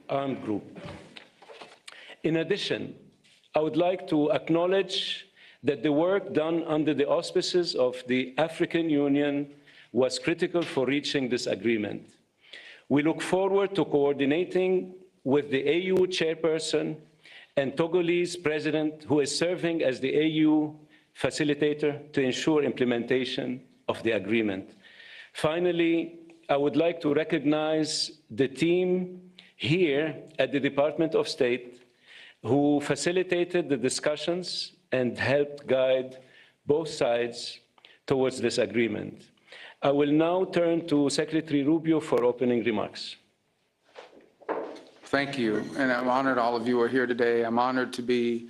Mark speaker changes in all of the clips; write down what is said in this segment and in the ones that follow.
Speaker 1: armed group. In addition, I would like to acknowledge that the work done under the auspices of the African Union was critical for reaching this agreement. We look forward to coordinating with the AU chairperson and Togolese president, who is serving as the AU facilitator to ensure implementation of the agreement. Finally, I would like to recognize the team here at the Department of State who facilitated the discussions and helped guide both sides towards this agreement. I will now turn to Secretary Rubio for opening remarks.
Speaker 2: Thank you, and I'm honored all of you are here today. I'm honored to be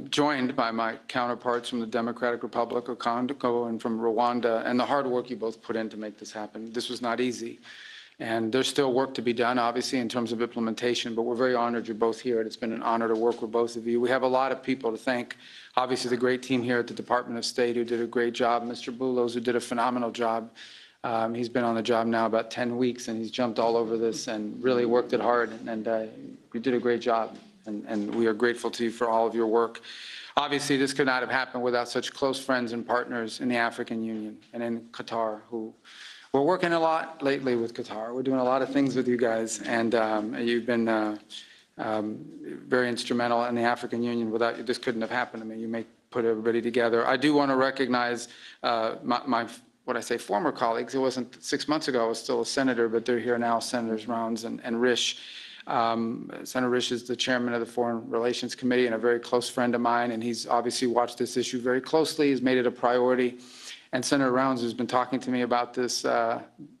Speaker 2: joined by my counterparts from the Democratic Republic of Congo and from Rwanda, and the hard work you both put in to make this happen. This was not easy, and there's still work to be done, obviously, in terms of implementation, but we're very honored you're both here, and it's been an honor to work with both of you. We have a lot of people to thank. Obviously, the great team here at the Department of State who did a great job, Mr. Bulos, who did a phenomenal job. He's been on the job now about 10 weeks, and he's jumped all over this and really worked it hard, and you did a great job, and we are grateful to you for all of your work. Obviously, this could not have happened without such close friends and partners in the African Union and in Qatar, who we're working a lot lately with Qatar. We're doing a lot of things with you guys, and you've been very instrumental in the African Union. Without you, this couldn't have happened. I mean, you put everybody together. I do want to recognize what I say, former colleagues. It wasn't 6 months ago, I was still a senator, but they're here now, Senators Rounds and Risch. Senator Risch is the chairman of the Foreign Relations Committee and a very close friend of mine, and he's obviously watched this issue very closely. He's made it a priority. And Senator Rounds has been talking to me about this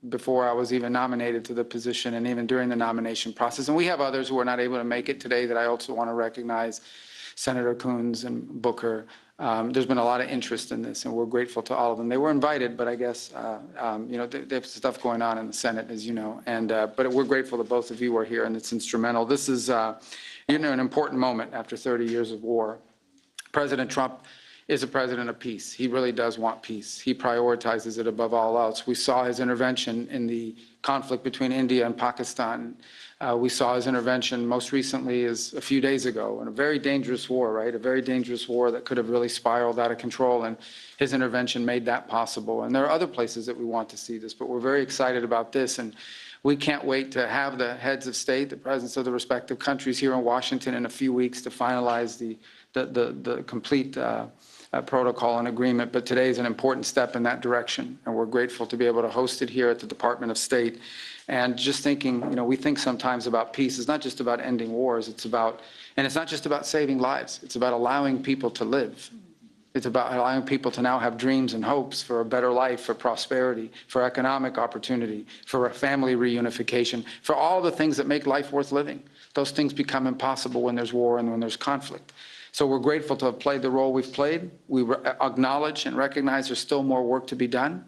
Speaker 2: before I was even nominated to the position and even during the nomination process. And we have others who are not able to make it today that I also want to recognize, Senator Coons and Booker. There's been a lot of interest in this, and we're grateful to all of them. They were invited, but I guess, you know, there's stuff going on in the Senate, as you know. And but we're grateful that both of you are here, and it's instrumental. This is, you know, an important moment after 30 years of war. President Trump is a president of peace. He really does want peace. He prioritizes it above all else. We saw his intervention in the conflict between India and Pakistan. We saw his intervention most recently as a few days ago in a very dangerous war, right? A very dangerous war that could have really spiraled out of control, and his intervention made that possible. And there are other places that we want to see this, but we're very excited about this, and we can't wait to have the heads of state, the presidents of the respective countries here in Washington in a few weeks to finalize the complete protocol and agreement. But today is an important step in that direction, and we're grateful to be able to host it here at the Department of State. And just thinking, you know, we think sometimes about peace. It's not just about ending wars. It's about, and it's not just about saving lives. It's about allowing people to live. It's about allowing people to now have dreams and hopes for a better life, for prosperity, for economic opportunity, for a family reunification, for all the things that make life worth living. Those things become impossible when there's war and when there's conflict. So we're grateful to have played the role we've played. We acknowledge and recognize there's still more work to be done.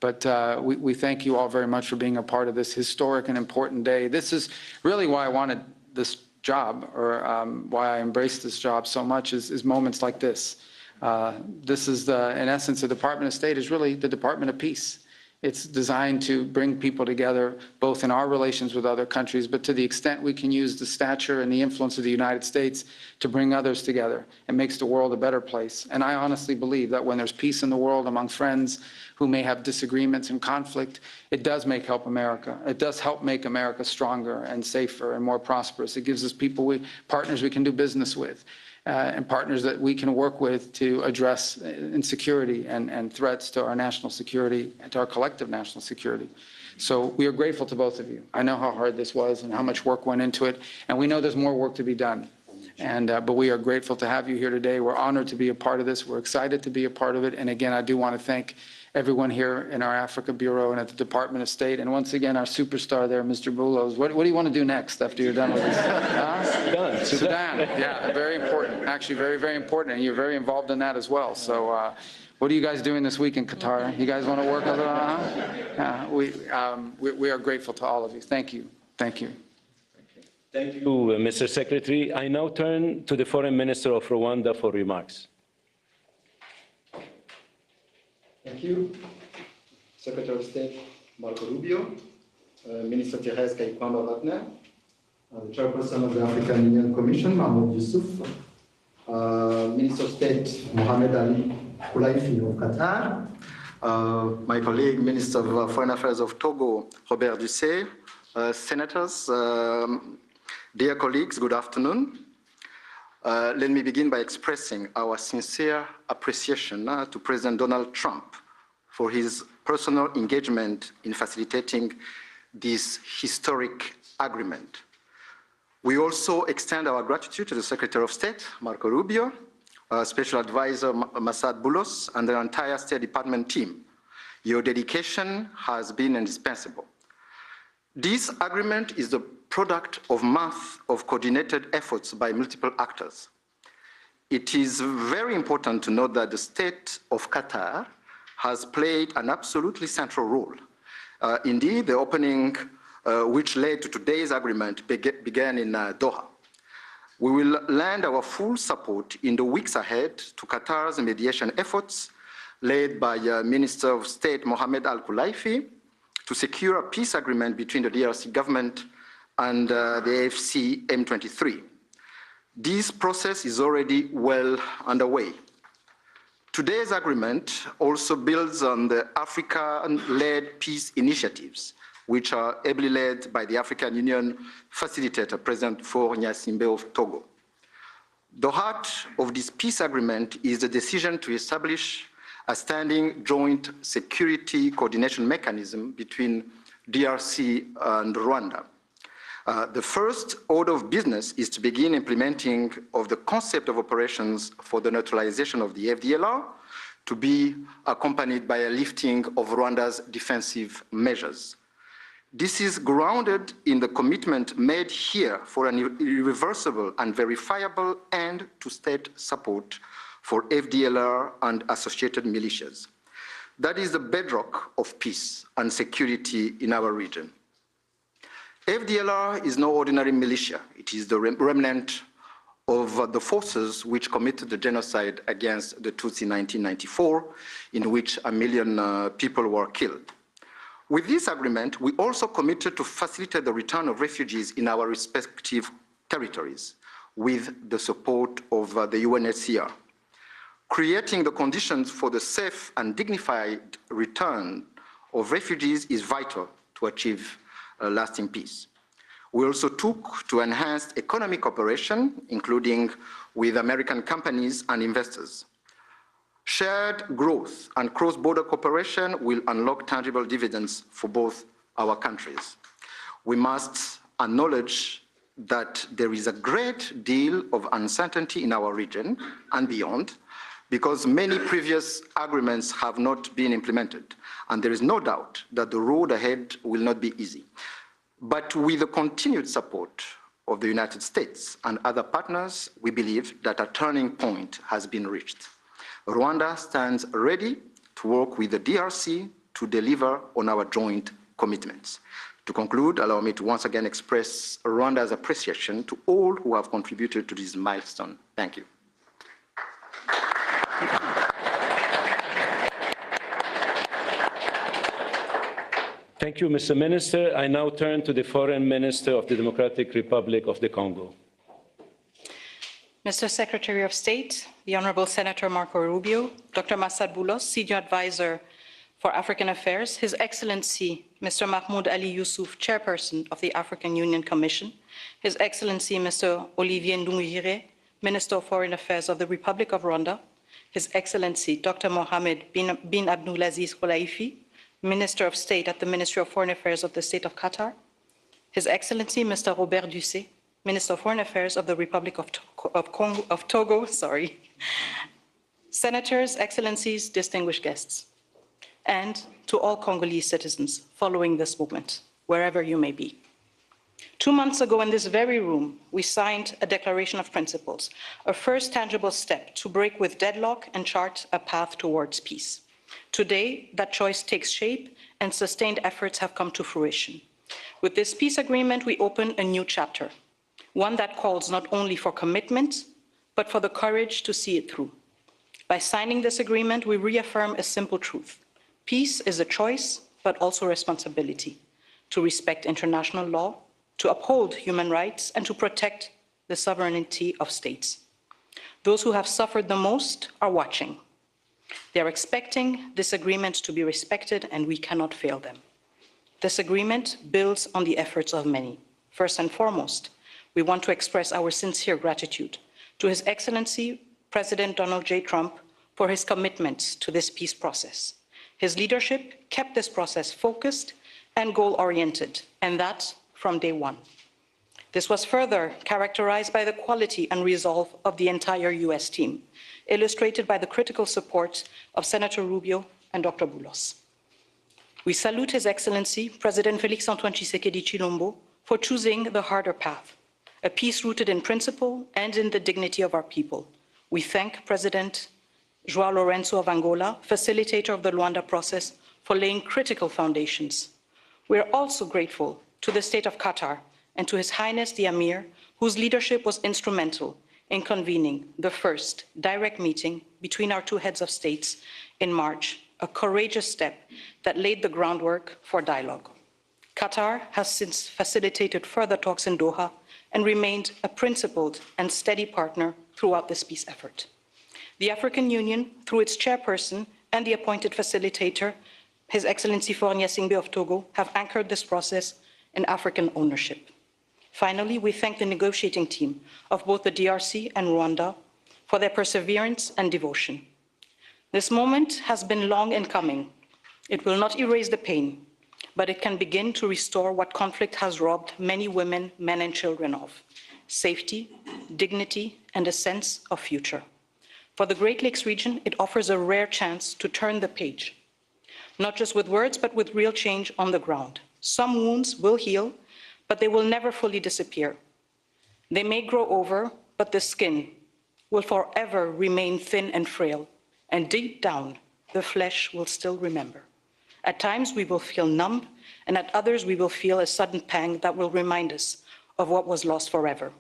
Speaker 2: But we thank you all very much for being a part of this historic and important day. This is really why I wanted this job, or why I embraced this job so much, is moments like this. This is, in essence, the Department of State is really the Department of Peace. It's designed to bring people together, both in our relations with other countries, but to the extent we can use the stature and the influence of the United States to bring others together. It makes the world a better place. And I honestly believe that when there's peace in the world among friends who may have disagreements and conflict, it does help America. It does help make America stronger and safer and more prosperous. It gives us partners we can do business with. And partners that we can work with to address insecurity and threats to our national security and to our collective national security. So we are grateful to both of you. I know how hard this was and how much work went into it, and we know there's more work to be done. But we are grateful to have you here today. We're honored to be a part of this. We're excited to be a part of it. And again, I do want to thank everyone here in our Africa Bureau and at the Department of State. And once again, our superstar there, Mr. Bulos. What do you want to do next after you're done with this? Sudan. Yeah, very important. Actually, very, very important. And you're very involved in that as well. So what are you guys doing this week in Qatar? You guys want to work with it? We are grateful to all of you. Thank you. Thank you.
Speaker 1: Thank you, Mr. Secretary. I now turn to the Foreign Minister of Rwanda for remarks.
Speaker 3: Thank you, Secretary of State Marco Rubio, Minister Therese Kaikwamba-Wagner, the Chairperson of the African Union Commission, Mahmoud Yusuf, Minister of State Mohamed Ali Khulaifi of Qatar, my colleague, Minister of Foreign Affairs of Togo, Robert Dussé, senators, dear colleagues, good afternoon. Let me begin by expressing our sincere appreciation to President Donald Trump for his personal engagement in facilitating this historic agreement. We also extend our gratitude to the Secretary of State, Marco Rubio, Special Advisor Massad Boulos, and the entire State Department team. Your dedication has been indispensable. This agreement is the product of months of coordinated efforts by multiple actors. It is very important to note that the state of Qatar has played an absolutely central role. Indeed, the opening, which led to today's agreement, began in Doha. We will lend our full support in the weeks ahead to Qatar's mediation efforts, led by Minister of State Mohamed Al Khulaifi, to secure a peace agreement between the DRC government and the AFC M23. This process is already well underway. Today's agreement also builds on the African-led peace initiatives, which are ably led by the African Union facilitator, President Faure Gnassingbé of Togo. The heart of this peace agreement is the decision to establish a standing joint security coordination mechanism between DRC and Rwanda. The first order of business is to begin implementing of the concept of operations for the neutralization of the FDLR, to be accompanied by a lifting of Rwanda's defensive measures. This is grounded in the commitment made here for an irreversible and verifiable end to state support for FDLR and associated militias. That is the bedrock of peace and security in our region. FDLR is no ordinary militia. It is the remnant of the forces which committed the genocide against the Tutsi in 1994, in which 1 million people were killed. With this agreement, we also committed to facilitate the return of refugees in our respective territories with the support of the UNHCR. Creating the conditions for the safe and dignified return of refugees is vital to achieve lasting peace. We also took to enhance economic cooperation, including with American companies and investors. Shared growth and cross-border cooperation will unlock tangible dividends for both our countries. We must acknowledge that there is a great deal of uncertainty in our region and beyond, because many previous agreements have not been implemented, and there is no doubt that the road ahead will not be easy. But with the continued support of the United States and other partners, we believe that a turning point has been reached. Rwanda stands ready to work with the DRC to deliver on our joint commitments. To conclude, allow me to once again express Rwanda's appreciation to all who have contributed to this milestone. Thank you.
Speaker 1: Thank you, Mr. Minister. I now turn to the Foreign Minister of the Democratic Republic of the Congo.
Speaker 4: Mr. Secretary of State, the Honorable Senator Marco Rubio, Dr. Massad Boulos, Senior Advisor for African Affairs, His Excellency Mr. Mahmoud Ali Yusuf, Chairperson of the African Union Commission, His Excellency Mr. Olivier Nduhungirehe, Minister of Foreign Affairs of the Republic of Rwanda, His Excellency Dr. Mohamed bin Abdulaziz Khulaifi, Minister of State at the Ministry of Foreign Affairs of the State of Qatar, His Excellency Mr. Robert Dussé, Minister of Foreign Affairs of the Republic of Togo, Senators, Excellencies, distinguished guests, and to all Congolese citizens following this movement, wherever you may be. 2 months ago in this very room, we signed a declaration of principles, a first tangible step to break with deadlock and chart a path towards peace. Today, that choice takes shape and sustained efforts have come to fruition. With this peace agreement, we open a new chapter, one that calls not only for commitment, but for the courage to see it through. By signing this agreement, we reaffirm a simple truth. Peace is a choice, but also responsibility, to respect international law, to uphold human rights, and to protect the sovereignty of states. Those who have suffered the most are watching. They are expecting this agreement to be respected, and we cannot fail them. This agreement builds on the efforts of many. First and foremost, we want to express our sincere gratitude to His Excellency President Donald J. Trump for his commitment to this peace process. His leadership kept this process focused and goal-oriented, and that from day one. This was further characterized by the quality and resolve of the entire US team, illustrated by the critical support of Senator Rubio and Dr. Boulos. We salute His Excellency President Félix-Antoine Tshisekedi Chilombo for choosing the harder path, a peace rooted in principle and in the dignity of our people. We thank President João Lourenço of Angola, facilitator of the Rwanda process, for laying critical foundations. We are also grateful to the State of Qatar and to His Highness the Emir, whose leadership was instrumental in convening the first direct meeting between our two heads of states in March, a courageous step that laid the groundwork for dialogue. Qatar has since facilitated further talks in Doha and remained a principled and steady partner throughout this peace effort. The African Union, through its chairperson and the appointed facilitator, His Excellency Faure Gnassingbé of Togo, have anchored this process in African ownership. Finally, we thank the negotiating team of both the DRC and Rwanda for their perseverance and devotion. This moment has been long in coming. It will not erase the pain, but it can begin to restore what conflict has robbed many women, men, and children of: safety, dignity, and a sense of future. For the Great Lakes region, it offers a rare chance to turn the page, not just with words, but with real change on the ground. Some wounds will heal, but they will never fully disappear. They may grow over, but the skin will forever remain thin and frail, and deep down, the flesh will still remember. At times, we will feel numb, and at others, we will feel a sudden pang that will remind us of what was lost forever.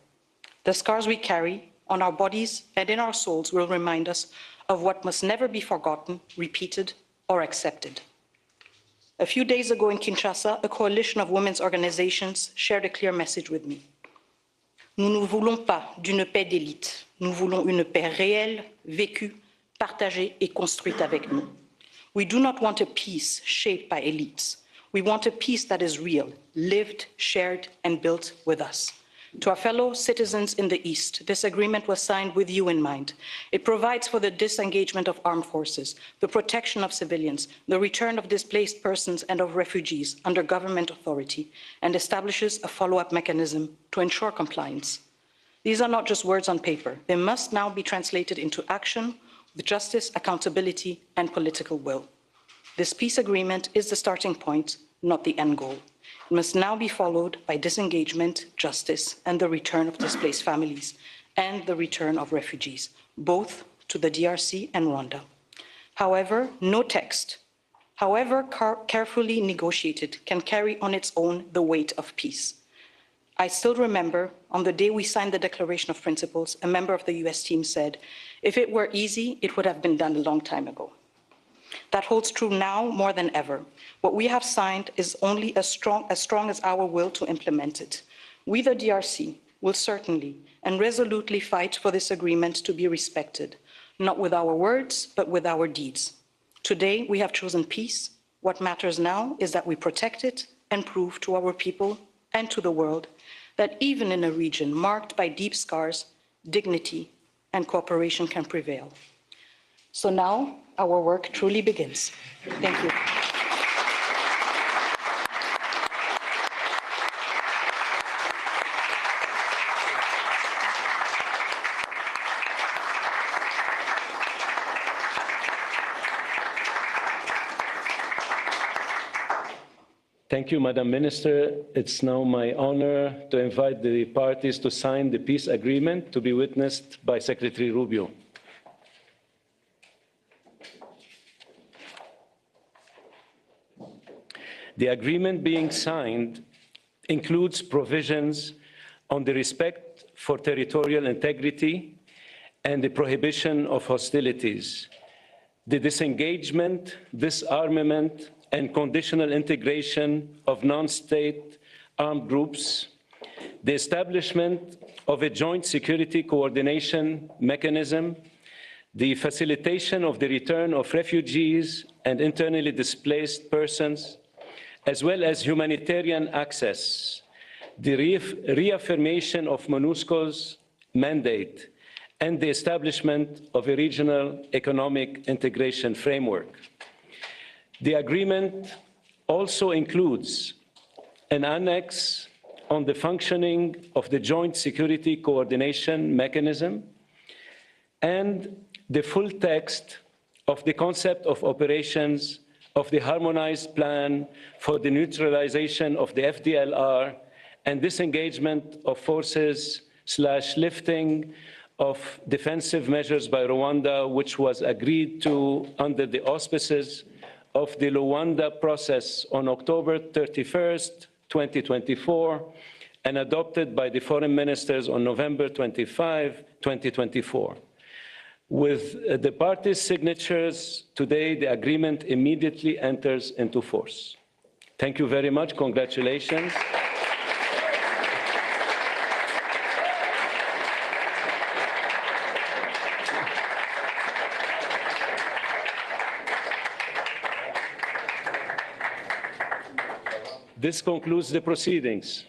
Speaker 4: The scars we carry on our bodies and in our souls will remind us of what must never be forgotten, repeated, or accepted. A few days ago in Kinshasa, a coalition of women's organizations shared a clear message with me. Nous ne voulons pas d'une paix d'élite. Nous voulons une paix réelle, vécue, partagée et construite avec nous. We do not want a peace shaped by elites. We want a peace that is real, lived, shared, and built with us. To our fellow citizens in the East, this agreement was signed with you in mind. It provides for the disengagement of armed forces, the protection of civilians, the return of displaced persons and of refugees under government authority, and establishes a follow-up mechanism to ensure compliance. These are not just words on paper. They must now be translated into action with justice, accountability, and political will. This peace agreement is the starting point, not the end goal. It must now be followed by disengagement, justice, and the return of displaced families, and the return of refugees, both to the DRC and Rwanda. However, no text, however carefully negotiated, can carry on its own the weight of peace. I still remember, on the day we signed the Declaration of Principles, a member of the US team said, "If it were easy, it would have been done a long time ago." That holds true now more than ever. What we have signed is only as strong as our will to implement it. We, the DRC, will certainly and resolutely fight for this agreement to be respected, not with our words, but with our deeds. Today, we have chosen peace. What matters now is that we protect it and prove to our people and to the world that even in a region marked by deep scars, dignity and cooperation can prevail. So now, our work truly begins. Thank you.
Speaker 1: Thank you, Madam Minister. It's now my honor to invite the parties to sign the peace agreement to be witnessed by Secretary Rubio. The agreement being signed includes provisions on the respect for territorial integrity and the prohibition of hostilities, the disengagement, disarmament, and conditional integration of non-state armed groups, the establishment of a joint security coordination mechanism, the facilitation of the return of refugees and internally displaced persons, as well as humanitarian access, the reaffirmation of MONUSCO's mandate, and the establishment of a regional economic integration framework. The agreement also includes an annex on the functioning of the Joint Security Coordination Mechanism and the full text of the concept of operations of the harmonized plan for the neutralization of the FDLR and disengagement of forces / lifting of defensive measures by Rwanda, which was agreed to under the auspices of the Rwanda process on October 31st, 2024, and adopted by the foreign ministers on November 25, 2024. With the parties' signatures today, the agreement immediately enters into force. Thank you very much. Congratulations. This concludes the proceedings.